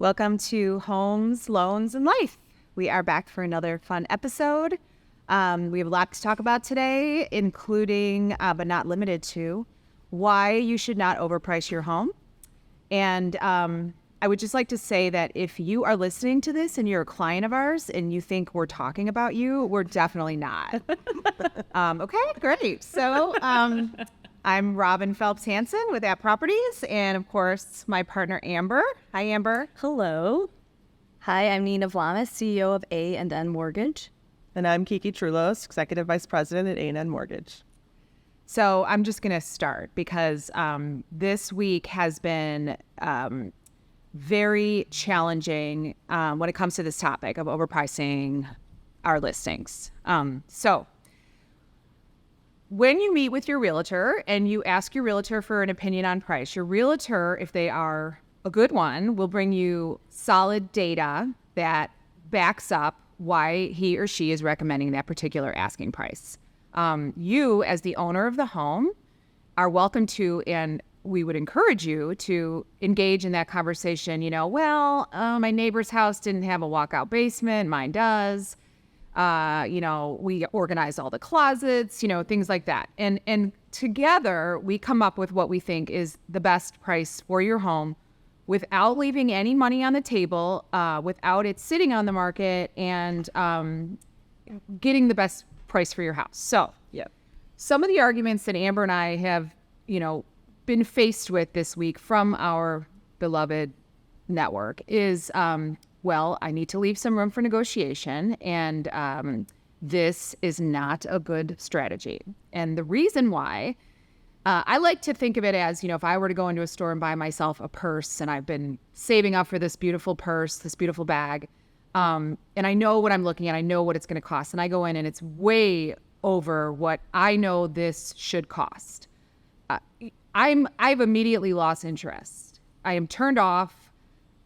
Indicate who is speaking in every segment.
Speaker 1: Welcome to Homes, Loans, and Life. We are back for another fun episode. We have a lot to talk about today, including, but not limited to, why you should not overprice your home. And I would just like to say that if you are listening to this and you're a client of ours and you think we're talking about you, we're definitely not. Okay, great. So I'm Robin Phelps Hansen with App Properties, and of course, my partner Amber. Hi, Amber.
Speaker 2: Hello. Hi, I'm Neena Vlamis, CEO of A&N Mortgage.
Speaker 3: And I'm Kiki Trulos, Executive Vice President at A&N Mortgage.
Speaker 1: So I'm just going to start because this week has been very challenging when it comes to this topic of overpricing our listings. So when you meet with your realtor and you ask your realtor for an opinion on price, your realtor, if they are a good one, will bring you solid data that backs up why he or she is recommending that particular asking price. You, as the owner of the home, are welcome to, and we would encourage you to engage in that conversation. My neighbor's house didn't have a walkout basement, mine does. We organize all the closets, things like that. And together we come up with what we think is the best price for your home without leaving any money on the table, without it sitting on the market, and getting the best price for your house. So some of the arguments that Amber and I have, been faced with this week from our beloved network is, I need to leave some room for negotiation, and this is not a good strategy. And the reason why, I like to think of it as, if I were to go into a store and buy myself a purse, and I've been saving up for this beautiful purse, this beautiful bag, and I know what I'm looking at, I know what it's going to cost, and I go in and it's way over what I know this should cost. I've immediately lost interest. I am turned off.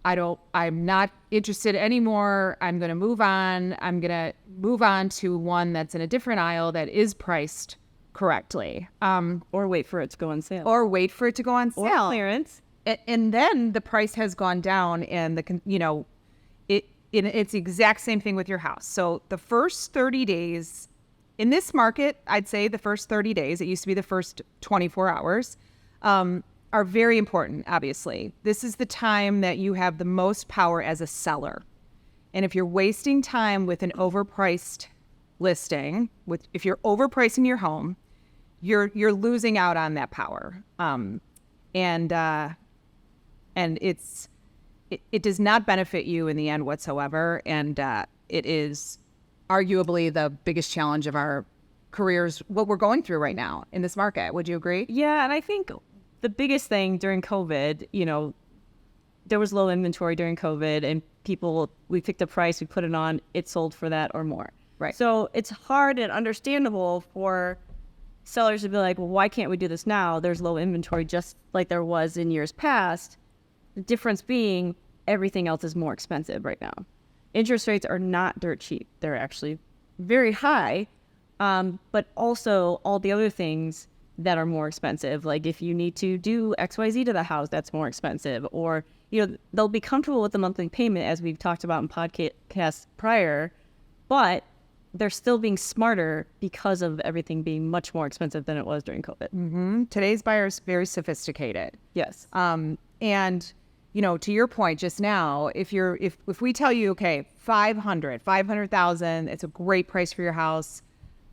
Speaker 1: I'm not interested anymore. I'm going to move on. I'm going to move on to one that's in a different aisle that is priced correctly.
Speaker 2: Or wait for it to go on sale.
Speaker 1: Or wait for it to go on sale.
Speaker 2: Or clearance.
Speaker 1: And then the price has gone down, and it's the exact same thing with your house. So the first 30 days in this market, I'd say the first 30 days, it used to be the first 24 hours, are very important, obviously. This is the time that you have the most power as a seller. And if you're wasting time with an overpriced listing, if you're overpricing your home, you're losing out on that power. And it does not benefit you in the end whatsoever. And it is arguably the biggest challenge of our careers, what we're going through right now in this market. Would you agree?
Speaker 2: Yeah, and I think the biggest thing during COVID, there was low inventory during COVID, and we picked a price, we put it on, it sold for that or more.
Speaker 1: Right.
Speaker 2: So it's hard and understandable for sellers to be like, well, why can't we do this now? There's low inventory, just like there was in years past. The difference being everything else is more expensive right now. Interest rates are not dirt cheap. They're actually very high, but also all the other things that are more expensive. Like if you need to do XYZ to the house, that's more expensive. Or, they'll be comfortable with the monthly payment, as we've talked about in podcasts prior, but they're still being smarter because of everything being much more expensive than it was during COVID.
Speaker 1: Mm-hmm. Today's buyer is very sophisticated.
Speaker 2: Yes.
Speaker 1: And to your point just now, if we tell you, okay, 500,000, it's a great price for your house.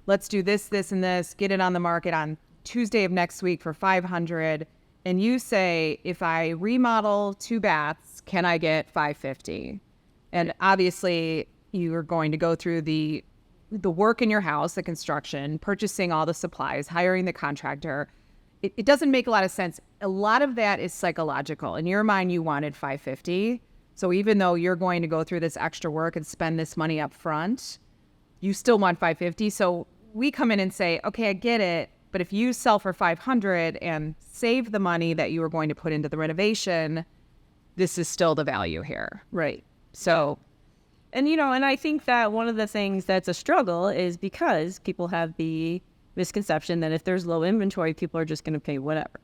Speaker 1: Let's do this, this, and this, get it on the market on Tuesday of next week for 500. And you say, if I remodel 2 baths, can I get 550? And obviously you are going to go through the work in your house, the construction, purchasing all the supplies, hiring the contractor. It doesn't make a lot of sense. A lot of that is psychological. In your mind, you wanted 550. So even though you're going to go through this extra work and spend this money up front, you still want 550. So we come in and say, okay, I get it. But if you sell for 500 and save the money that you were going to put into the renovation, this is still the value here.
Speaker 2: Right.
Speaker 1: So,
Speaker 2: and I think that one of the things that's a struggle is because people have the misconception that if there's low inventory, people are just going to pay whatever.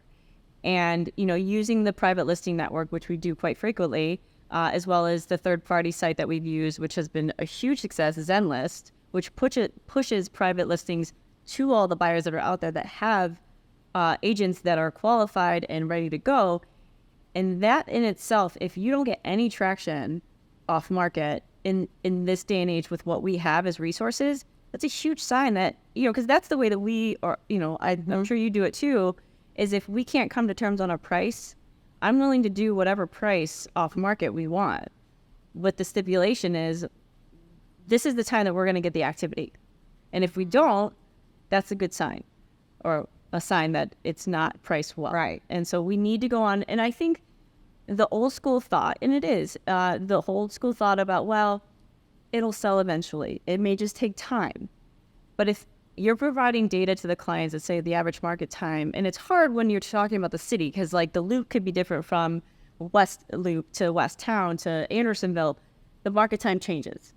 Speaker 2: And, using the private listing network, which we do quite frequently, as well as the third-party site that we've used, which has been a huge success, Zenlist, which pushes private listings to all the buyers that are out there that have agents that are qualified and ready to go. And that in itself, if you don't get any traction off market in this day and age with what we have as resources, that's a huge sign that, because that's the way that we are, I'm sure you do it too, is if we can't come to terms on a price, I'm willing to do whatever price off market we want. But the stipulation is, this is the time that we're going to get the activity. And if we don't, that's a good sign, or a sign that it's not priced well.
Speaker 1: Right.
Speaker 2: And so we need to go on. And I think the old school thought, and it is, the old school thought about, well, it'll sell eventually. It may just take time. But if you're providing data to the clients that say the average market time, and it's hard when you're talking about the city, because like the loop could be different from West Loop to West Town to Andersonville, the market time changes.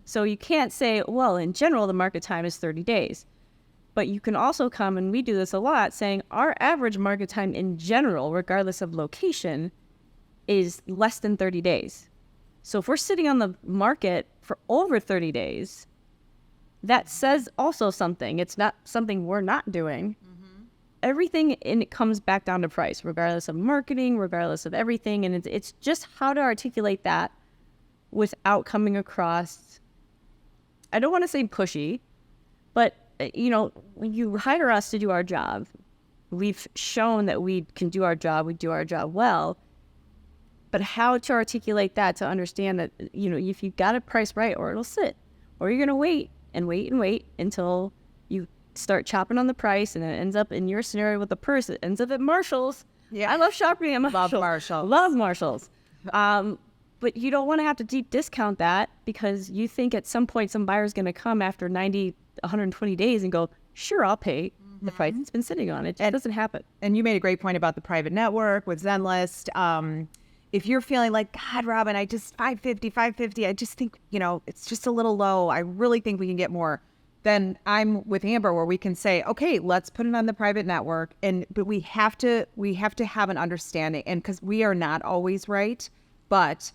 Speaker 2: So you can't say, well, in general, the market time is 30 days. But you can also come, and we do this a lot, saying our average market time in general, regardless of location, is less than 30 days. So if we're sitting on the market for over 30 days, that says also something. It's not something we're not doing. Everything, and it comes back down to price, regardless of marketing, regardless of everything. And it's just how to articulate that without coming across, I don't want to say pushy, but when you hire us to do our job, we've shown that we can do our job. We do our job well. But how to articulate that to understand that, if you've got it priced right, or it'll sit, or you're going to wait and wait and wait until you start chopping on the price, and it ends up in your scenario with the purse, it ends up at Marshall's.
Speaker 1: Yeah.
Speaker 2: I love shopping at Marshall's.
Speaker 1: Love Marshalls.
Speaker 2: Love Marshalls. But you don't want to have to deep discount that because you think at some point some buyer's going to come after 90, 120 days and go, sure, I'll pay the price it's been sitting on. It just doesn't happen.
Speaker 1: And you made a great point about the private network with Zenlist. If you're feeling like, God, Robin, I just 550, I just think, it's just a little low. I really think we can get more. Then I'm with Amber where we can say, okay, let's put it on the private network. But we have to have an understanding. And because we are not always right, but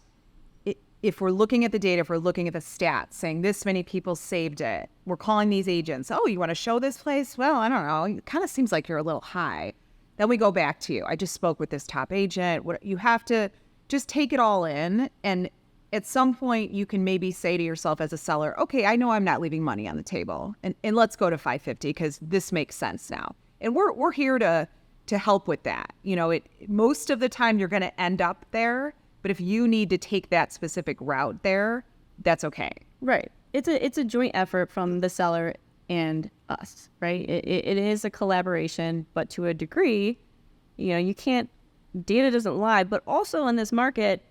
Speaker 1: if we're looking at the data, if we're looking at the stats saying this many people saved it, we're calling these agents, oh, you want to show this place? Well, I don't know. It kind of seems like you're a little high. Then we go back to you. I just spoke with this top agent. You have to just take it all in. And at some point you can maybe say to yourself as a seller, okay, I know I'm not leaving money on the table, and let's go to 550 because this makes sense now. And we're here to help with that. Most of the time you're going to end up there, but if you need to take that specific route there, that's okay.
Speaker 2: Right. It's a joint effort from the seller and us, right? It is a collaboration, but to a degree, you can't, data doesn't lie, but also in this market,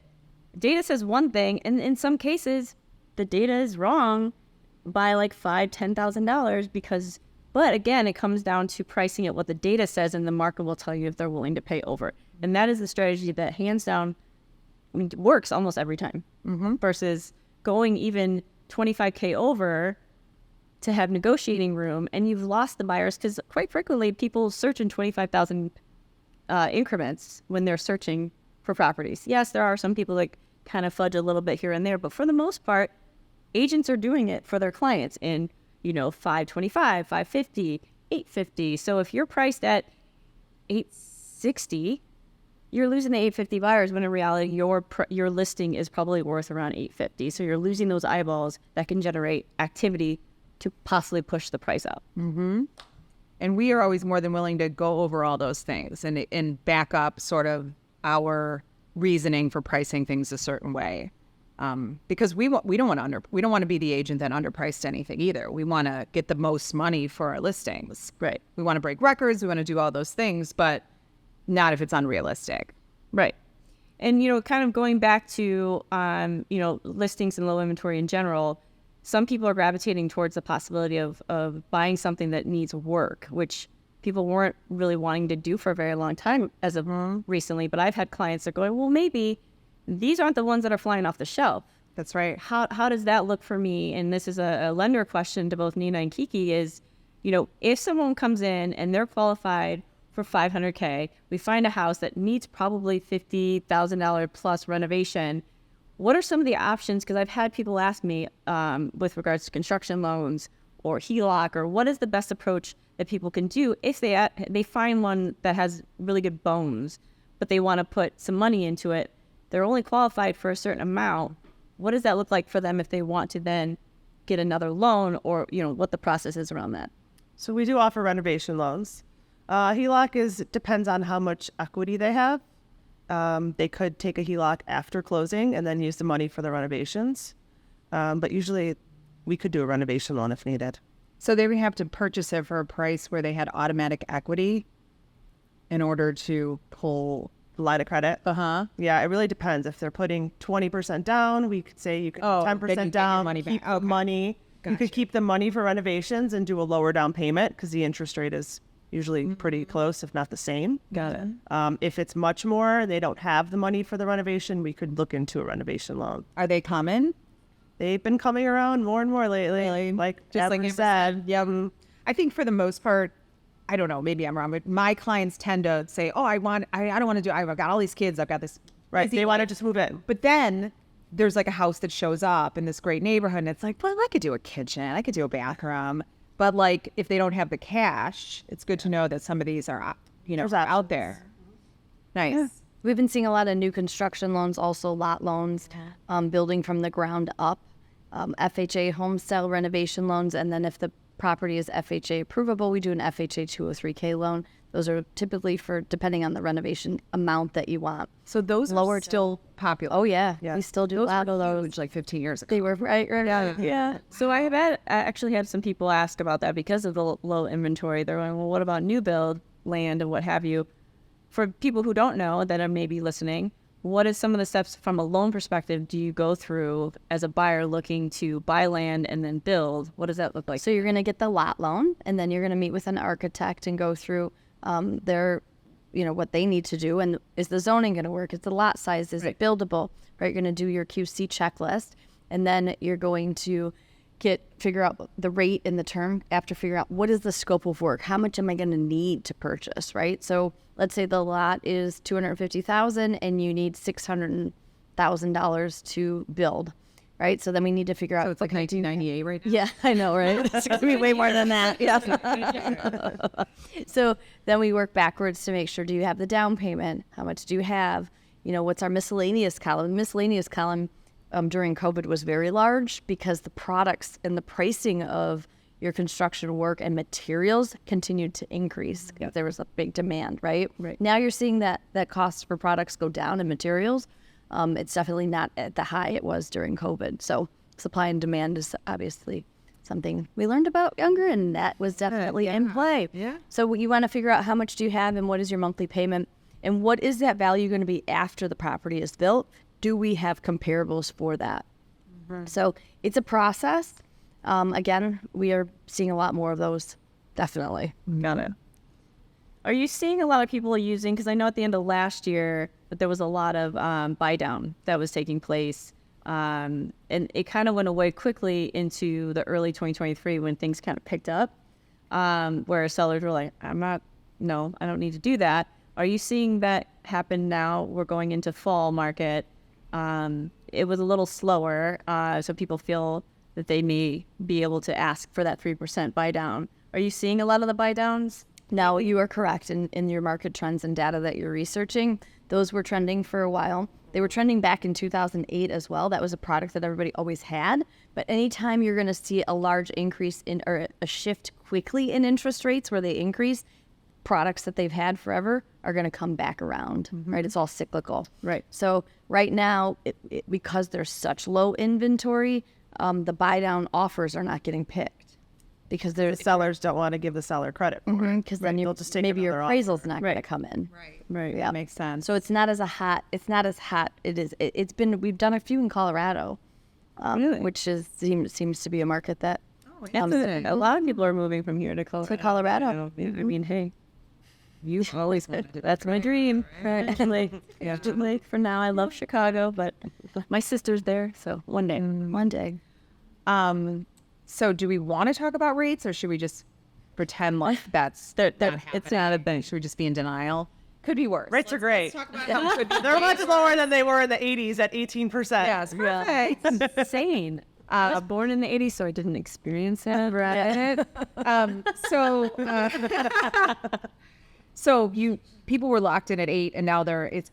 Speaker 2: data says one thing, and in some cases, the data is wrong by like $5,000-$10,000 but again, it comes down to pricing at what the data says, and the market will tell you if they're willing to pay over. And that is the strategy that hands down, works almost every time versus going even 25K over to have negotiating room, and you've lost the buyers because quite frequently people search in 25,000 increments when they're searching for properties. Yes, there are some people that kind of fudge a little bit here and there, but for the most part, agents are doing it for their clients in, 525, 550, 850. So if you're priced at 860, you're losing the 850 buyers when in reality your listing is probably worth around 850. So you're losing those eyeballs that can generate activity to possibly push the price up.
Speaker 1: And we are always more than willing to go over all those things and back up sort of our reasoning for pricing things a certain way, because we don't want to be the agent that underpriced anything either. We want to get the most money for our listings.
Speaker 2: Right.
Speaker 1: We want to break records. We want to do all those things, but not if it's unrealistic.
Speaker 2: Right. And kind of going back to listings and low inventory in general, some people are gravitating towards the possibility of buying something that needs work, which people weren't really wanting to do for a very long time as of recently. But I've had clients that are going, well, maybe these aren't the ones that are flying off the shelf.
Speaker 1: That's right.
Speaker 2: How does that look for me? And this is a lender question to both Neena and Kiki is, if someone comes in and they're qualified for $500K, we find a house that needs probably $50,000 plus renovation, what are some of the options? Because I've had people ask me with regards to construction loans or HELOC, or what is the best approach that people can do if they find one that has really good bones, but they want to put some money into it. They're only qualified for a certain amount. What does that look like for them if they want to then get another loan, or what the process is around that?
Speaker 3: So we do offer renovation loans. HELOC depends on how much equity they have. They could take a HELOC after closing and then use the money for the renovations. But usually we could do a renovation loan if needed.
Speaker 1: So they would have to purchase it for a price where they had automatic equity in order to pull.
Speaker 3: Line of credit. Yeah, it really depends. If they're putting 20% down, we could say you could 10% down,
Speaker 1: money
Speaker 3: keep
Speaker 1: back.
Speaker 3: the money. You could keep the money for renovations and do a lower down payment because the interest rate is usually pretty close, if not the same.
Speaker 2: Got it.
Speaker 3: If it's much more, they don't have the money for the renovation, we could look into a renovation loan.
Speaker 1: Are they common?
Speaker 3: They've been coming around more and more lately. Like
Speaker 1: Just like
Speaker 3: Amber
Speaker 1: Amber
Speaker 3: said.
Speaker 1: Yeah. I think for the most part, I don't know, maybe I'm wrong, but my clients tend to say, oh, I don't want to do, I've got all these kids, I've got this.
Speaker 3: Right,
Speaker 1: busy
Speaker 3: they want to
Speaker 1: life."
Speaker 3: just move in.
Speaker 1: But then there's like a house that shows up in this great neighborhood and it's like, well, I could do a kitchen, I could do a bathroom. But like, if they don't have the cash, it's good to know that some of these are,
Speaker 3: There's
Speaker 1: out
Speaker 3: options.
Speaker 1: there. Nice.
Speaker 2: Yeah.
Speaker 4: We've been seeing a lot of new construction loans, also lot loans, building from the ground up, FHA home style renovation loans, and then if the property is FHA approvable, we do an FHA 203K loan. Those are typically for depending on the renovation amount that you want.
Speaker 1: So those
Speaker 4: Lower
Speaker 1: are still popular.
Speaker 4: Oh yeah,
Speaker 3: Yeah.
Speaker 4: we still do a
Speaker 1: Those
Speaker 4: lot of
Speaker 1: were
Speaker 4: those.
Speaker 1: huge like 15 years ago.
Speaker 4: They were right.
Speaker 2: Yeah. So I actually had some people ask about that because of the low inventory. They're going, well, what about new build land and what have you? For people who don't know that are maybe listening, what is some of the steps from a loan perspective do you go through as a buyer looking to buy land and then build? What does that look like?
Speaker 4: So you're going to get the lot loan, and then you're going to meet with an architect and go through their, what they need to do. And is the zoning going to work? Is the lot size? Is it buildable? Right? You're going to do your QC checklist, and then you're going to figure out the rate and the term after figure out what is the scope of work. How much am I going to need to purchase? Right? So let's say the lot is $250,000 and you need $600,000 to build. Right. So then we need to figure out.
Speaker 1: So it's like 1998 right now?
Speaker 4: Yeah, I know, right? It's going to be way more than that. Yeah. So then we work backwards to make sure, do you have the down payment? How much do you have? What's our miscellaneous column? Miscellaneous column during COVID was very large because the products and the pricing of your construction work and materials continued to increase. There was a big demand, right?
Speaker 2: Right.
Speaker 4: Now you're seeing that costs for products go down and materials. It's definitely not at the high it was during COVID. So supply and demand is obviously something we learned about younger, and that was definitely in play.
Speaker 1: Yeah.
Speaker 4: So you want to figure out how much do you have and what is your monthly payment and what is that value going to be after the property is built? Do we have comparables for that? So it's a process. Again, we are seeing a lot more of those, definitely.
Speaker 2: Got it. Are you seeing a lot of people using, because I know at the end of last year that there was a lot of buy down that was taking place, and it kind of went away quickly into the early 2023 when things kind of picked up, where sellers were like, I don't need to do that. Are you seeing that happen now? We're going into fall market. It was a little slower, so people feel that they may be able to ask for that 3% buy down. Are you seeing a lot of the buy downs?
Speaker 4: No, you are correct in your market trends and data that you're researching. Those were trending for a while. They were trending back in 2008 as well. That was a product that everybody always had. But anytime you're going to see a large increase or a shift quickly in interest rates where they increase, products that they've had forever are going to come back around, right? It's all cyclical.
Speaker 2: Right.
Speaker 4: So right now, because there's such low inventory, the buy down offers are not getting picked. Because
Speaker 3: The sellers don't want to give the seller credit for it.
Speaker 4: because then
Speaker 3: They'll just take
Speaker 4: maybe your
Speaker 3: another
Speaker 4: appraisal's not going to
Speaker 2: Right.
Speaker 4: come in.
Speaker 2: Right.
Speaker 4: Yeah.
Speaker 1: Makes sense.
Speaker 4: So it's not as hot. It's been, we've done a few in Colorado,
Speaker 2: Really?
Speaker 4: which seems to be a market that
Speaker 2: A lot of people are moving from here to Colorado.
Speaker 4: Colorado.
Speaker 2: I mean, hey, you always that's my dream. Right. Like for now, I love Chicago, but my sister's there, so one day.
Speaker 4: one day.
Speaker 1: So do we want to talk about rates or should we just pretend like that's
Speaker 2: It's
Speaker 1: happening?
Speaker 2: not a thing.
Speaker 1: Should we just be in denial? Could be worse.
Speaker 3: Rates are great.
Speaker 1: Let's talk about how it could be
Speaker 3: They're much lower than they were in the 80s at 18%.
Speaker 1: Yes, perfect.
Speaker 2: Insane. I was born in the 80s, so I didn't experience it.
Speaker 1: Right. So people were locked in at 8, and now they're in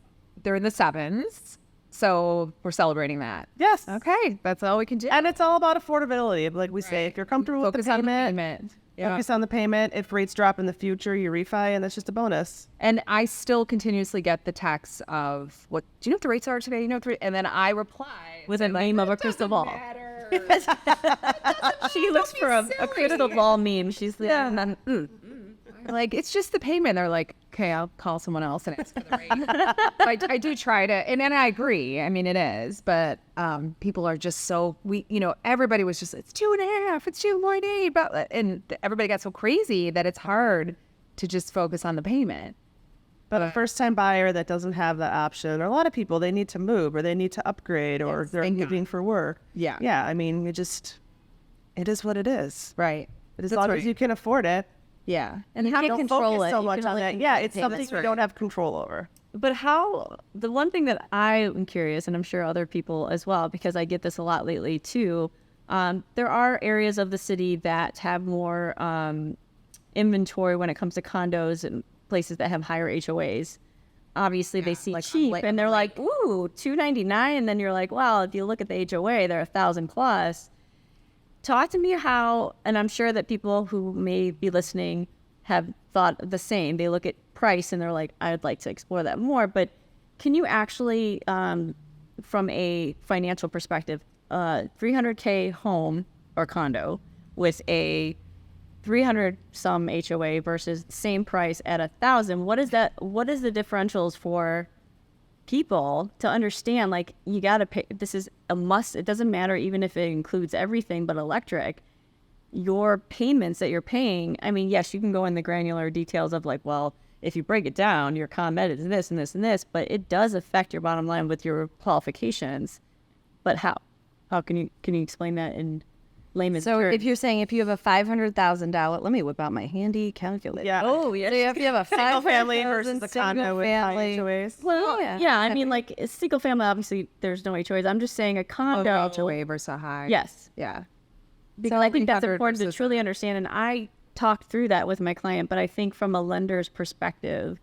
Speaker 1: the 7s. So we're celebrating that.
Speaker 3: Yes.
Speaker 1: Okay, that's all we can do.
Speaker 3: And it's all about affordability. Like we say, if you're comfortable with
Speaker 1: Focus
Speaker 3: the
Speaker 1: on the
Speaker 3: payment,
Speaker 1: payment. Yeah.
Speaker 3: focus on the payment. If rates drop in the future, you refi, and that's just a bonus.
Speaker 1: And I still continuously get the texts of, "What do you know what the rates are today? You know what and then I reply
Speaker 2: With a meme of a crystal ball.
Speaker 1: matter.
Speaker 2: She looks for a crystal ball meme. She's like,
Speaker 1: Like, it's just the payment. They're like, okay, I'll call someone else and ask for the rate. I do try to, and I agree. I mean, it is, but people are just so, everybody was just, it's 2.5, it's 2.8, but, and everybody got so crazy that it's hard to just focus on the payment.
Speaker 3: But a first-time buyer that doesn't have that option, or a lot of people, they need to move, or they need to upgrade, or they're
Speaker 1: thank
Speaker 3: moving for work.
Speaker 1: Yeah.
Speaker 3: Yeah, I mean, it is what it is.
Speaker 1: Right.
Speaker 3: But as long as you can afford it,
Speaker 1: Yeah.
Speaker 2: and how
Speaker 3: don't
Speaker 4: control
Speaker 3: focus
Speaker 4: it.
Speaker 3: so
Speaker 4: You
Speaker 3: much
Speaker 4: can
Speaker 3: on
Speaker 4: only
Speaker 3: that.
Speaker 4: control
Speaker 3: Yeah,
Speaker 4: the
Speaker 3: it's
Speaker 4: payment.
Speaker 3: something
Speaker 4: That's
Speaker 3: you
Speaker 4: right.
Speaker 3: don't have control over.
Speaker 2: But the one thing that I'm curious, and I'm sure other people as well, because I get this a lot lately too, there are areas of the city that have more inventory when it comes to condos and places that have higher HOAs. Obviously, they see
Speaker 1: like
Speaker 2: cheap,
Speaker 1: on
Speaker 2: and they're like, ooh, $299, and then you're like, well, if you look at the HOA, they're $1,000+. Talk to me how, and I'm sure that people who may be listening have thought the same. They look at price and they're like, I'd like to explore that more. But can you actually, from a financial perspective, 300K home or condo with a 300 some HOA versus same price at 1,000? What is that? What is the differentials for people to understand? Like, you got to pay. This is a must. It doesn't matter even if it includes everything but electric. Your payments that you're paying, I mean, yes, you can go in the granular details of like, well, if you break it down, your ComEd is this and this and this, but it does affect your bottom line with your qualifications. But how? How can you explain that in layman's
Speaker 4: So
Speaker 2: terms?
Speaker 4: if you're saying if you have a $500,000, let me whip out my handy calculator.
Speaker 3: Yeah.
Speaker 2: Oh, yes.
Speaker 4: So if you have a
Speaker 3: Single family
Speaker 4: 500,000
Speaker 3: versus a condo with high
Speaker 4: family-
Speaker 3: HOAs.
Speaker 2: Well,
Speaker 4: yeah.
Speaker 2: yeah, I mean, like a single family, obviously there's no HOAs. I'm just saying a condo.
Speaker 1: HOA versus high.
Speaker 2: Yes.
Speaker 1: Yeah.
Speaker 2: Because I think that's
Speaker 1: 300
Speaker 2: important to
Speaker 1: versus-
Speaker 2: truly understand. And I talked through that with my client, but I think from a lender's perspective,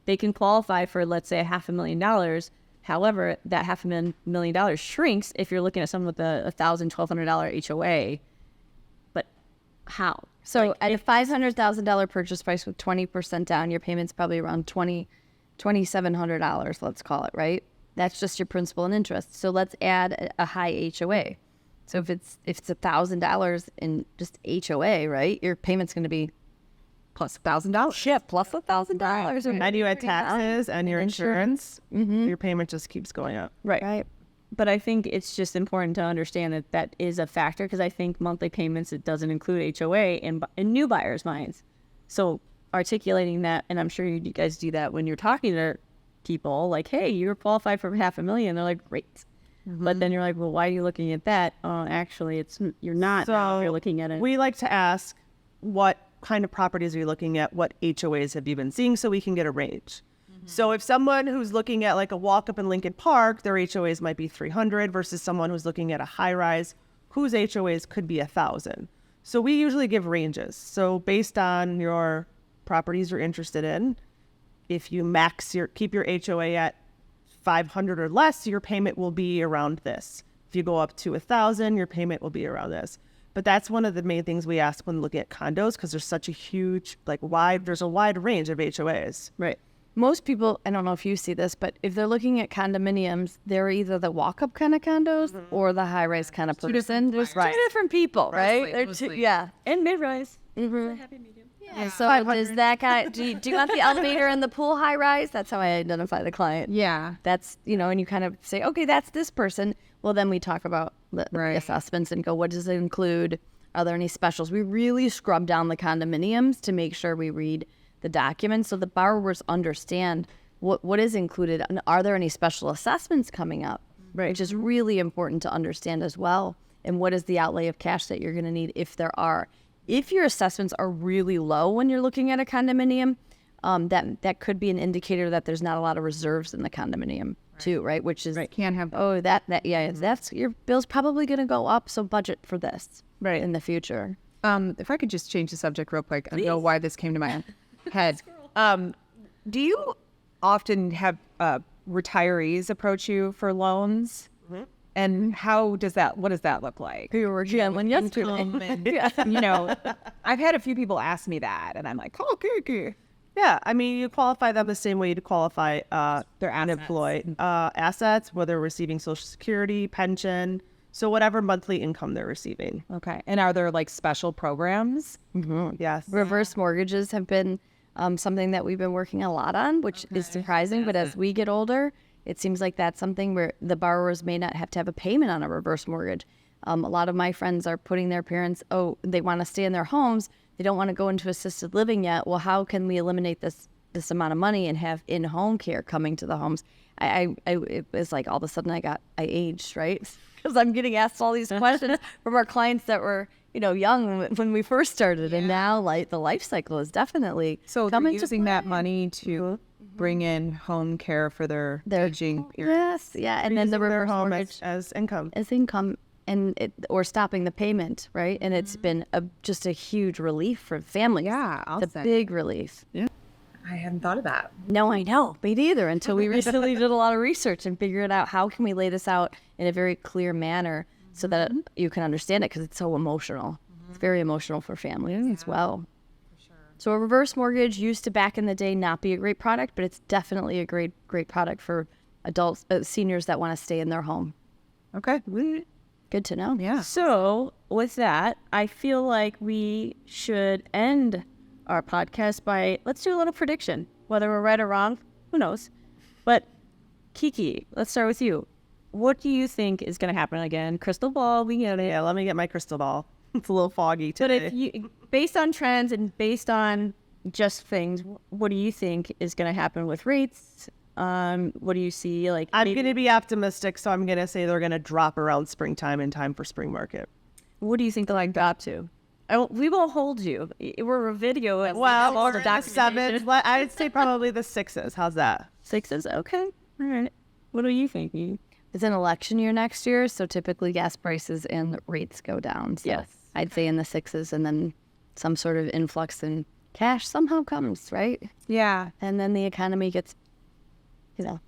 Speaker 2: they can qualify for, let's say, $500,000. However, that $500,000 shrinks if you're looking at someone with a $1,000, $1,200 HOA. But how?
Speaker 4: So at a $500,000 purchase price with 20% down, your payment's probably around $2,700, let's call it, right? That's just your principal and interest. So let's add a high HOA. So if it's $1,000 in just HOA, right? Your payment's going to be
Speaker 1: Plus $1,000.
Speaker 4: shit plus $1,000.
Speaker 3: And you add taxes and your insurance, your payment just keeps going up.
Speaker 2: Right. But I think it's just important to understand that that is a factor, because I think monthly payments, it doesn't include HOA in new buyers' minds. So articulating that, and I'm sure you guys do that when you're talking to people, like, hey, you're qualified for $500,000. They're like, great. But then you're like, well, why are you looking at that? Actually, you're not.
Speaker 3: So
Speaker 2: You're looking at it.
Speaker 3: We like to ask, what kind of properties are you looking at? What HOAs have you been seeing, so we can get a range? So if someone who's looking at like a walk-up in Lincoln Park, their HOAs might be 300 versus someone who's looking at a high-rise whose HOAs could be 1,000. So we usually give ranges. So based on your properties you're interested in, if you keep your HOA at 500 or less, your payment will be around this. If you go up to 1,000, your payment will be around this. But that's one of the main things we ask when looking at condos, because there's such a huge, there's a wide range of HOAs.
Speaker 2: Right.
Speaker 4: Most people, I don't know if you see this, but if they're looking at condominiums, they're either the walk-up kind of condos or the high-rise kind of person. There's two different people, right? They're two, yeah.
Speaker 2: And mid-rise.
Speaker 4: Yeah. So does that guy? Do you want the elevator and the pool high-rise? That's how I identify the client.
Speaker 1: Yeah.
Speaker 4: That's and you kind of say, okay, that's this person. Well, then we talk about the assessments and go, what does it include? Are there any specials? We really scrub down the condominiums to make sure we read the documents so the borrowers understand what is included, and are there any special assessments coming up, right? Which is really important to understand as well. And what is the outlay of cash that you're going to need if there are. If your assessments are really low when you're looking at a condominium, that could be an indicator that there's not a lot of reserves in the condominium too, right? Which is
Speaker 1: Can't have
Speaker 4: that's your bill's probably going to go up, so budget for this
Speaker 2: Right.
Speaker 4: in the future.
Speaker 1: If I could just change the subject real quick, I don't know why this came to my head. Do you often have retirees approach you for loans? And what does that look like?
Speaker 4: We were working on one yesterday.
Speaker 1: You know, I've had a few people ask me that, and I'm like, oh, okay.
Speaker 3: Yeah, I mean, you qualify them the same way you'd qualify
Speaker 1: Their assets.
Speaker 3: unemployed assets, whether they're receiving Social Security, pension, so whatever monthly income they're receiving.
Speaker 1: Okay. And are there like special programs?
Speaker 3: Yes.
Speaker 4: Reverse mortgages have been something that we've been working a lot on, which is surprising. But as we get older, it seems like that's something where the borrowers may not have to have a payment on a reverse mortgage. A lot of my friends are putting their parents, they want to stay in their homes. They don't want to go into assisted living yet. Well, how can we eliminate this amount of money and have in-home care coming to the homes? It was like all of a sudden I aged, right? Because I'm getting asked all these questions from our clients that were, young when we first started. And now like the life cycle is definitely
Speaker 1: So they're
Speaker 4: coming to
Speaker 1: using that
Speaker 4: play.
Speaker 1: money to bring in home care for their aging period.
Speaker 4: Yes, yeah. And then the
Speaker 3: Their
Speaker 4: reverse
Speaker 3: home
Speaker 4: mortgage
Speaker 3: as income.
Speaker 4: as income or stopping the payment, right? And it's been just a huge relief for families.
Speaker 1: Yeah, I'll
Speaker 4: It's a
Speaker 1: say.
Speaker 4: big relief.
Speaker 1: I hadn't thought of that.
Speaker 4: No, I know. Me neither. Until we recently did a lot of research and figured out how can we lay this out in a very clear manner so that you can understand it, because it's so emotional. It's very emotional for families as well. So a reverse mortgage used to back in the day not be a great product, but it's definitely a great product for adults, seniors that want to stay in their home.
Speaker 1: Okay.
Speaker 4: Good to know.
Speaker 1: Yeah.
Speaker 2: So with that, I feel like we should end our podcast by, let's do a little prediction. Whether we're right or wrong, who knows? But Kiki, let's start with you. What do you think is going to happen again? Crystal ball, we get it.
Speaker 3: Yeah, let me get my crystal ball. It's a little foggy
Speaker 2: But
Speaker 3: today.
Speaker 2: if you, based on trends and based on just things, what do you think is going to happen with rates? What do you see? Like,
Speaker 3: I'm
Speaker 2: maybe-
Speaker 3: going to be optimistic, so I'm going to say they're going to drop around springtime in time for spring market.
Speaker 2: what do you think they'll like drop to? We won't hold you. We're a video. And
Speaker 3: Well,
Speaker 2: all
Speaker 3: or
Speaker 2: the
Speaker 3: the
Speaker 2: documentation.
Speaker 3: sevens. I'd say probably the sixes. How's that?
Speaker 2: Sixes. Okay. All right. What do you think?
Speaker 4: It's an election year next year, so typically gas prices and rates go down. So
Speaker 2: Yes.
Speaker 4: I'd say in the sixes, and then some sort of influx in cash somehow comes, right?
Speaker 1: Yeah.
Speaker 4: And then the economy gets,
Speaker 1: I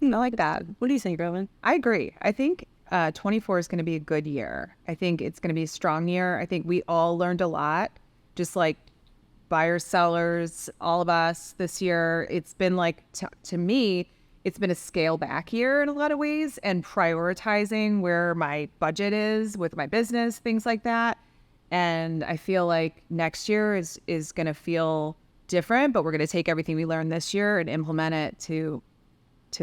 Speaker 1: like that.
Speaker 2: What do you think, Robin?
Speaker 1: I agree. I think 24 is going to be a good year. I think it's going to be a strong year. I think we all learned a lot, just like buyers, sellers, all of us this year. It's been like, to me, it's been a scale back year in a lot of ways, and prioritizing where my budget is with my business, things like that. And I feel like next year is going to feel different, but we're going to take everything we learned this year and implement it to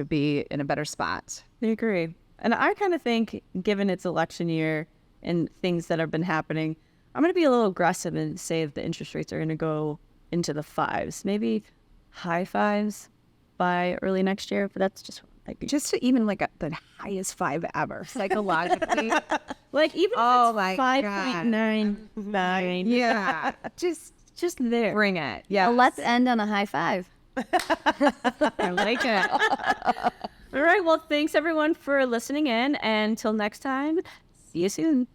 Speaker 1: be in a better spot.
Speaker 2: I agree. And I kind of think, given it's election year and things that have been happening, I'm going to be a little aggressive and say that the interest rates are going to go into the fives, maybe high fives by early next year. But that's just like,
Speaker 1: Just to even like the highest 5 ever psychologically.
Speaker 2: like even
Speaker 1: Oh
Speaker 2: if
Speaker 1: my
Speaker 2: it's
Speaker 1: God.
Speaker 2: 5.99,
Speaker 1: Yeah. Just
Speaker 2: there.
Speaker 1: bring it. Yeah.
Speaker 4: well, let's end on a high five.
Speaker 1: I like it.
Speaker 2: All right. Well, thanks everyone for listening in. And until next time, see you soon.